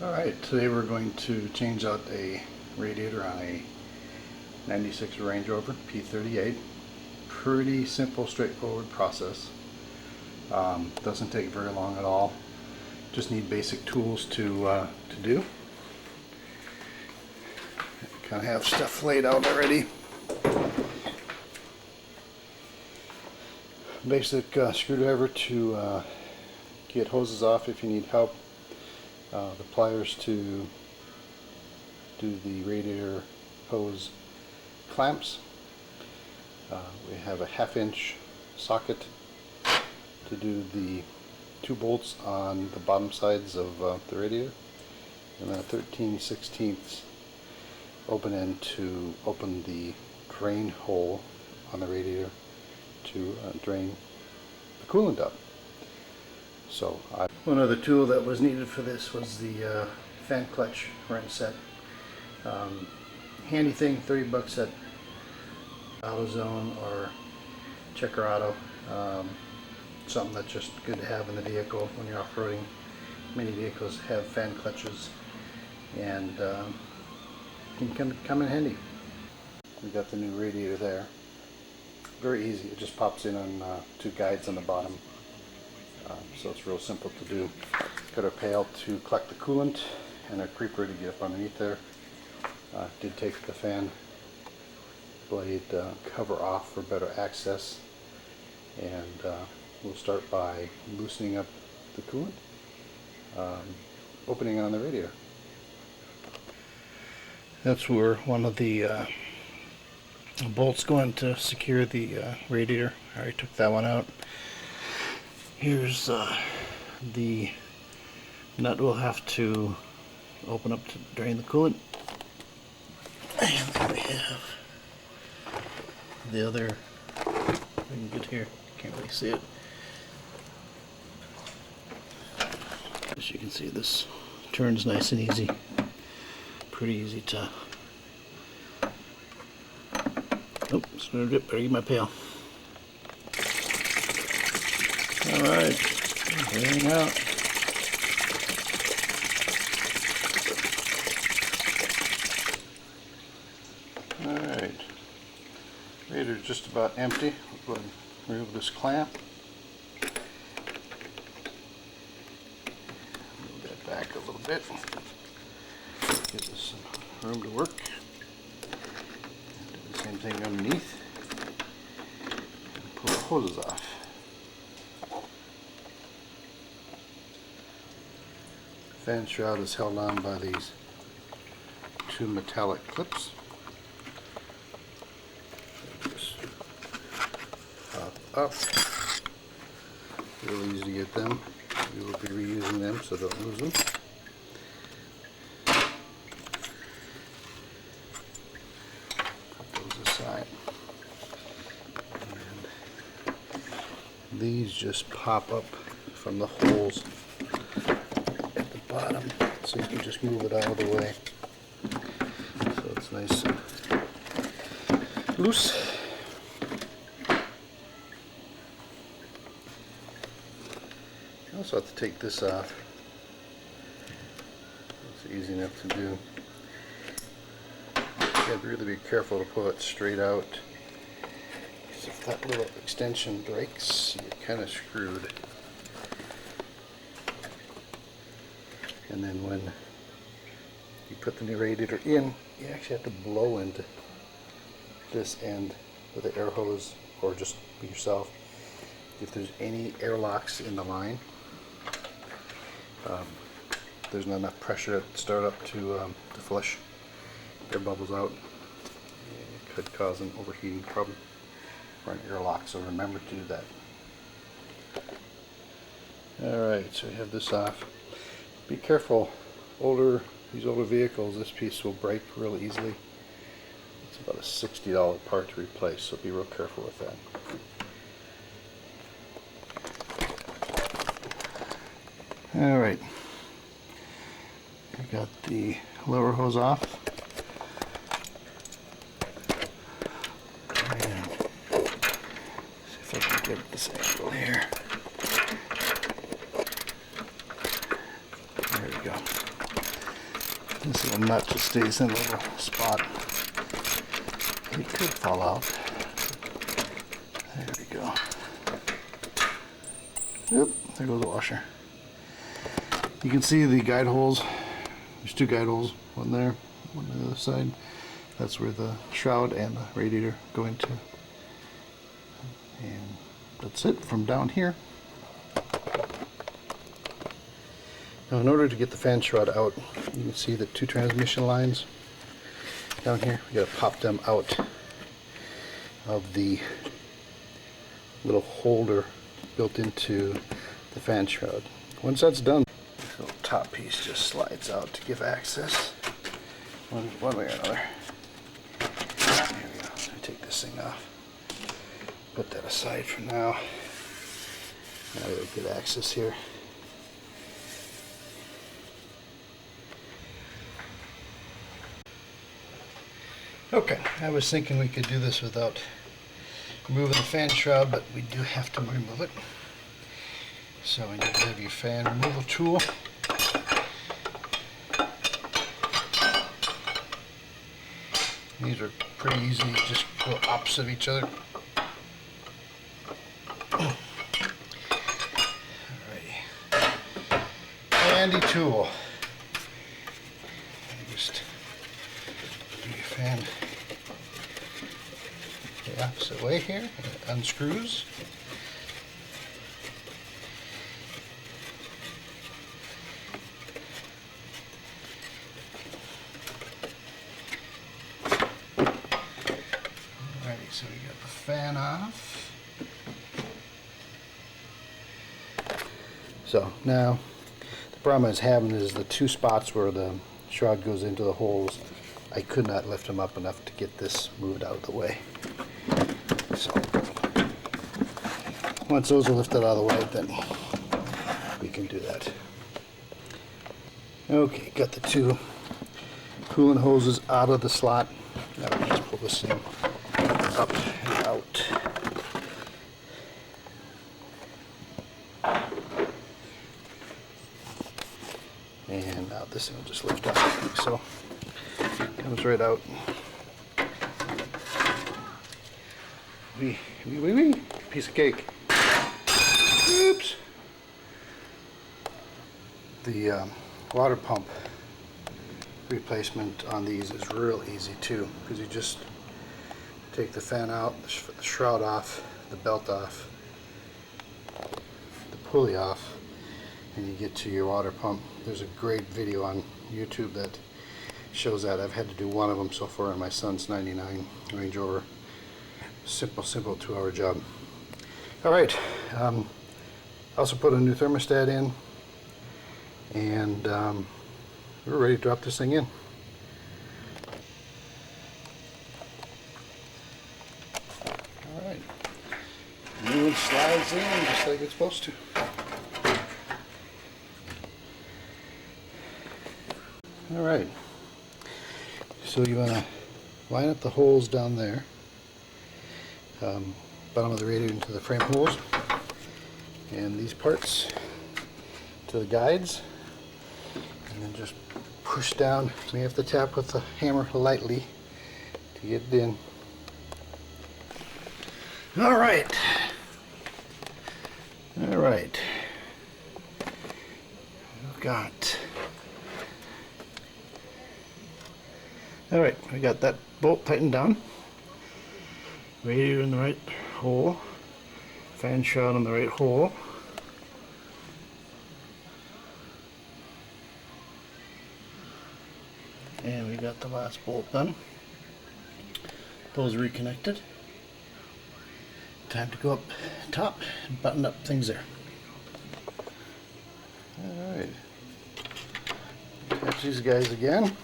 Alright, today we're going to change out a radiator on a 96 Range Rover P38. Pretty simple, straightforward process. Doesn't take very long at all. Just need basic tools to do. Kind of have stuff laid out already. Basic screwdriver to get hoses off if you need help. The pliers to do the radiator hose clamps. We have a 1/2 inch socket to do the 2 bolts on the bottom sides of the radiator, and then a 13/16 open end to open the drain hole on the radiator to drain the coolant up. So one other tool that was needed for this was the fan clutch wrench set. Handy thing, 30 bucks at AutoZone or Checker Auto. Something that's just good to have in the vehicle when you're off-roading. Many vehicles have fan clutches and can come in handy. We got the new radiator there. Very easy, it just pops in on 2 guides on the bottom. So it's real simple to do. Got our pail to collect the coolant and a creeper to get up underneath there. Did take the fan blade cover off for better access, and we'll start by loosening up the coolant, opening it on the radiator. That's where one of the bolts going to secure the radiator. I already took that one out. Here's the nut we'll have to open up to drain the coolant. And then we have the other, we can get here, can't really see it. As you can see, this turns nice and easy. Pretty easy to, oh, snurred it, better get my pail. Alright, clearing out. Alright, radiator's just about empty. We'll go ahead and remove this clamp. Move that back a little bit. Give us some room to work. Do the same thing underneath. And pull the hoses off. Fan shroud is held on by these 2 metallic clips. Just pop up. Real easy to get them. We will be reusing them, so don't lose them. Put those aside. And these just pop up from the holes bottom, so you can just move it out of the way, so it's nice and loose. You also have to take this off. It's easy enough to do. You have to really be careful to pull it straight out, because if that little extension breaks, you're kind of screwed. And then when you put the new radiator in, you actually have to blow into this end with the air hose, or just be yourself. If there's any airlocks in the line, there's not enough pressure at the startup to flush air bubbles out. It could cause an overheating problem or an airlock, so remember to do that. Alright, so we have this off. Be careful, these older vehicles, this piece will break real easily. It's about a $60 part to replace, so be real careful with that. Alright, I got the lower hose off. And see if I can get this angle here. There we go. This little nut just stays in a little spot. It could fall out. There we go. Yep, there goes the washer. You can see the guide holes. There's two guide holes, one there, one on the other side. That's where the shroud and the radiator go into. And that's it from down here. Now in order to get the fan shroud out, you can see the two transmission lines down here. We gotta pop them out of the little holder built into the fan shroud. Once that's done, this little top piece just slides out to give access one way or another. There we go. Let me take this thing off. Put that aside for now. Now we have good access here. Okay, I was thinking we could do this without removing the fan shroud, but we do have to remove it. So you need to have your fan removal tool. These are pretty easy, just go opposite of each other. Alrighty. Handy tool. Just do your fan the opposite way here. It unscrews. So we got the fan off. So now the problem I was having is the two spots where the shroud goes into the holes. I could not lift them up enough to get this moved out of the way. So once those are lifted out of the way, then we can do that. Okay, got the two coolant hoses out of the slot. Now we just pull this thing up and out. And now this thing will just lift up like so. Comes right out. Wee. Piece of cake. Oops. The water pump replacement on these is real easy too, because you just take the fan out, the shroud off, the belt off, the pulley off, and you get to your water pump. There's a great video on YouTube that shows that. I've had to do one of them so far on my son's 99 Range Rover. Simple 2-hour job. Alright, I also put a new thermostat in, and we're ready to drop this thing in. Alright, new one slides in just like it's supposed to. Alright, so you want to line up the holes down there, bottom of the radiator into the frame holes, and these parts to the guides, and then just push down. You may have to tap with the hammer lightly to get it in. Alright. Alright. We've got. Alright, we got that bolt tightened down. Radiator in the right hole. Fan shroud in the right hole. And we got the last bolt done. Those reconnected. Time to go up top and button up things there. Alright. Attach these guys again.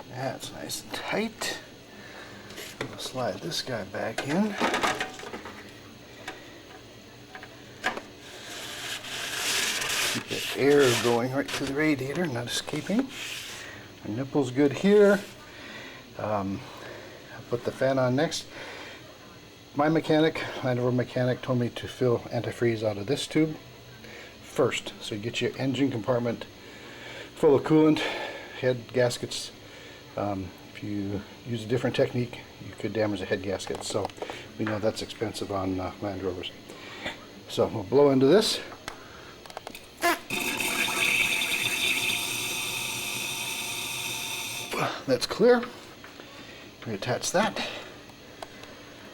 That's nice and tight. We'll slide this guy back in. Keep the air going right through the radiator, not escaping. Our nipple's good here. I'll put the fan on next. My mechanic, Land Rover mechanic, told me to fill antifreeze out of this tube first. So you get your engine compartment full of coolant, head gaskets. If you use a different technique, you could damage the head gaskets. So we know that's expensive on Land Rovers. So we'll blow into this. That's clear. Reattach that.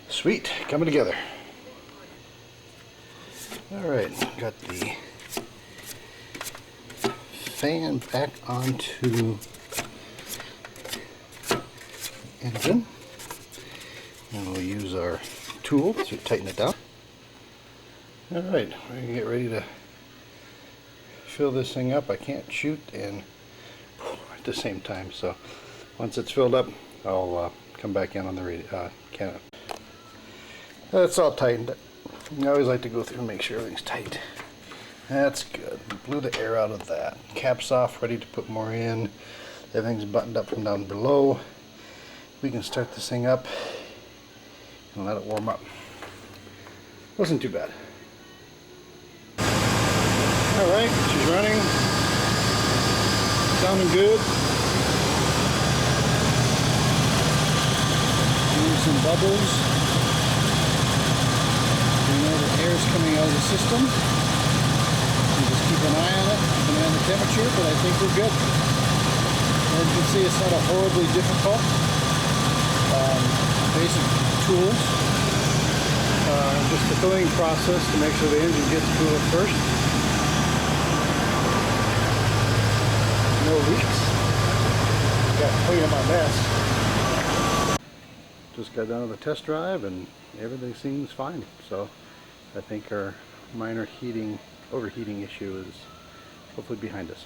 Sweet, coming together. Alright, got the fan back onto the engine. And we'll use our tool to tighten it down. Alright, we're going to get ready to fill this thing up. I can't shoot and at the same time, so once it's filled up, I'll come back in on the cannon. That's all tightened. I always like to go through and make sure everything's tight. That's good. Blew the air out of that. Cap's off, ready to put more in. Everything's buttoned up from down below. We can start this thing up and let it warm up. Wasn't too bad. Alright, she's running. Sounding good. Doing some bubbles. We know the air is coming out of the system. We just keep an eye on it, keep an eye on the temperature, but I think we're good. As you can see, it's not a horribly difficult basic tools. Just the filling process to make sure the engine gets cool at first. No leaks. Got to clean up my mess. Just got done with the test drive and everything seems fine. So I think our minor overheating issue is hopefully behind us.